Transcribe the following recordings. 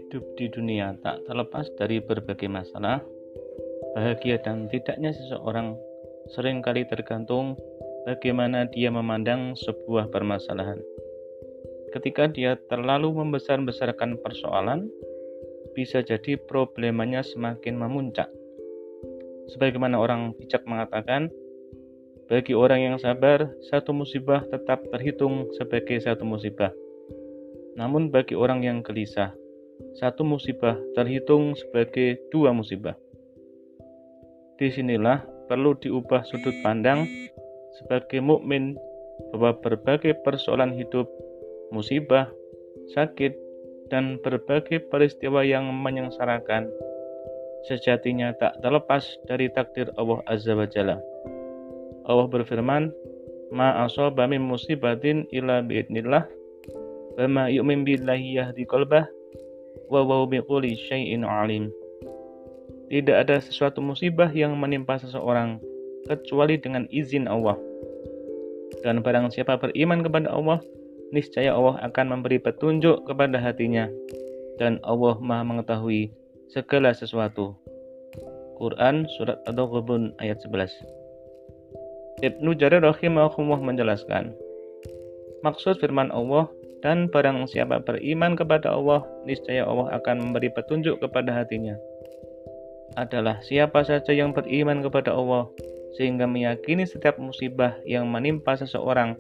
Hidup di dunia tak terlepas dari berbagai masalah. Bahagia dan tidaknya seseorang seringkali tergantung bagaimana dia memandang sebuah permasalahan. Ketika dia terlalu membesar-besarkan persoalan, bisa jadi problemanya semakin memuncak. Sebagaimana orang bijak mengatakan, bagi orang yang sabar, satu musibah tetap terhitung sebagai satu musibah. Namun bagi orang yang gelisah, satu musibah terhitung sebagai dua musibah. Disinilah perlu diubah sudut pandang sebagai mukmin bahwa berbagai persoalan hidup, musibah, sakit, dan berbagai peristiwa yang menyengsarakan sejatinya tak terlepas dari takdir Allah Azza wa Jalla. Allah berfirman, "Ma asaba min musibatin illa biidznillah, wa ma yu'min billahi yahdi qalbah, wa huwa bikulli syai'in alim." Tidak ada sesuatu musibah yang menimpa seseorang kecuali dengan izin Allah. Dan barang siapa beriman kepada Allah, niscaya Allah akan memberi petunjuk kepada hatinya, dan Allah Maha mengetahui segala sesuatu. Quran Surat At-Taghabun ayat 11. Ibnu Jarir rahimahullah menjelaskan, maksud firman Allah, dan barang siapa beriman kepada Allah, niscaya Allah akan memberi petunjuk kepada hatinya, adalah siapa saja yang beriman kepada Allah sehingga meyakini setiap musibah yang menimpa seseorang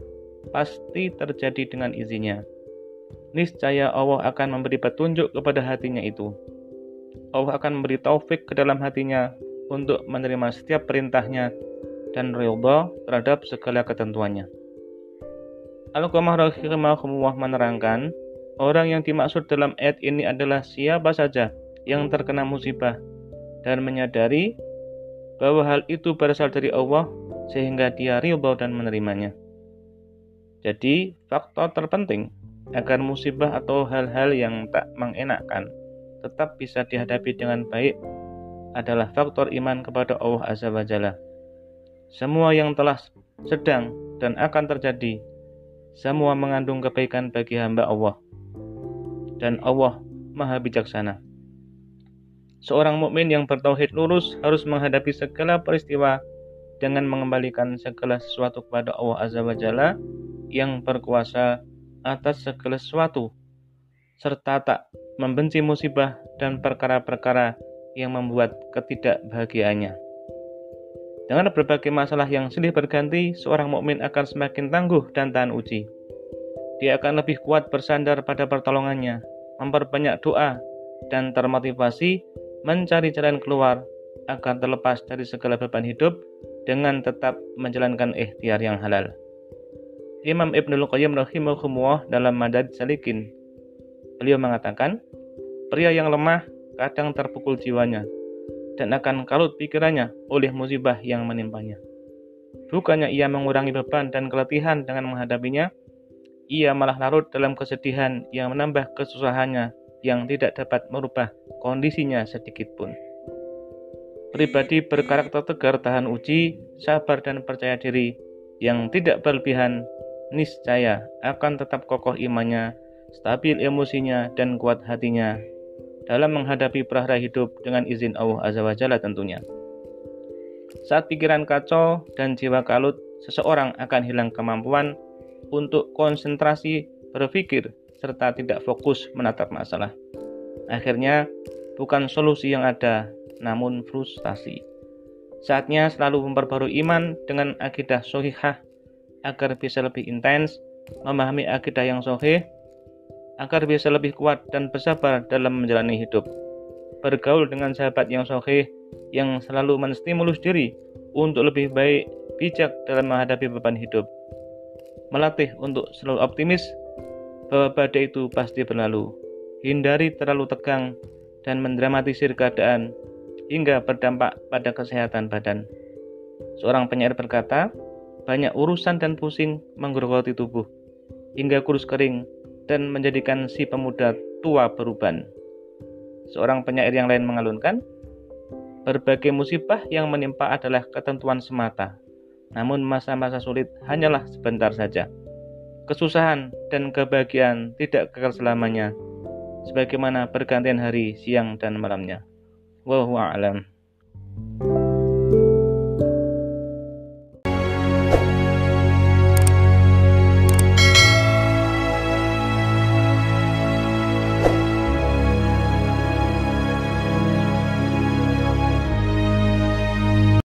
pasti terjadi dengan izinnya. Niscaya Allah akan memberi petunjuk kepada hatinya itu. Allah akan memberi taufik ke dalam hatinya untuk menerima setiap perintahnya dan ridha terhadap segala ketentuannya. Al-Qamah rahimahullah menerangkan, orang yang dimaksud dalam ayat ini adalah siapa saja yang terkena musibah dan menyadari bahwa hal itu berasal dari Allah sehingga dia ridha dan menerimanya. Jadi, faktor terpenting agar musibah atau hal-hal yang tak mengenakkan tetap bisa dihadapi dengan baik adalah faktor iman kepada Allah Azza wa Jalla. Semua yang telah sedang dan akan terjadi, semua mengandung kebaikan bagi hamba Allah, dan Allah Maha Bijaksana. Seorang mukmin yang bertauhid lurus harus menghadapi segala peristiwa dengan mengembalikan segala sesuatu kepada Allah Azza wa Jalla yang berkuasa atas segala sesuatu, serta tak membenci musibah dan perkara-perkara yang membuat ketidakbahagiaannya. Dengan berbagai masalah yang silih berganti, seorang mukmin akan semakin tangguh dan tahan uji. Dia akan lebih kuat bersandar pada pertolongannya, memperbanyak doa, dan termotivasi mencari jalan keluar agar terlepas dari segala beban hidup dengan tetap menjalankan ikhtiar yang halal. Imam Ibnul Qayyim rahimahullah dalam Madarij Salikin, beliau mengatakan, pria yang lemah kadang terpukul jiwanya dan akan kalut pikirannya oleh musibah yang menimpanya. Bukannya ia mengurangi beban dan keletihan dengan menghadapinya, ia malah larut dalam kesedihan yang menambah kesusahannya yang tidak dapat merubah kondisinya sedikit pun. Pribadi berkarakter tegar, tahan uji, sabar dan percaya diri yang tidak berlebihan, niscaya akan tetap kokoh imannya, stabil emosinya, dan kuat hatinya dalam menghadapi prahara hidup dengan izin Allah Azza wa Jalla tentunya. Saat pikiran kacau dan jiwa kalut, seseorang akan hilang kemampuan untuk konsentrasi berpikir serta tidak fokus menatap masalah. Akhirnya, bukan solusi yang ada, namun frustasi. Saatnya selalu memperbarui iman dengan akidah shahihah agar bisa lebih intens memahami akidah yang sahih, agar bisa lebih kuat dan bersabar dalam menjalani hidup. Bergaul dengan sahabat yang sahih yang selalu menstimulus diri untuk lebih baik, bijak dalam menghadapi beban hidup. Melatih untuk selalu optimis bahwa badai itu pasti berlalu. Hindari terlalu tegang dan mendramatisir keadaan hingga berdampak pada kesehatan badan. Seorang penyair berkata, banyak urusan dan pusing menggerogoti tubuh hingga kurus kering dan menjadikan si pemuda tua beruban. Seorang penyair yang lain mengalunkan, berbagai musibah yang menimpa adalah ketentuan semata, namun masa-masa sulit hanyalah sebentar saja. Kesusahan dan kebahagiaan tidak kekal selamanya. sebagaimana pergantian hari, siang, dan malamnya. Wallahu a'lam.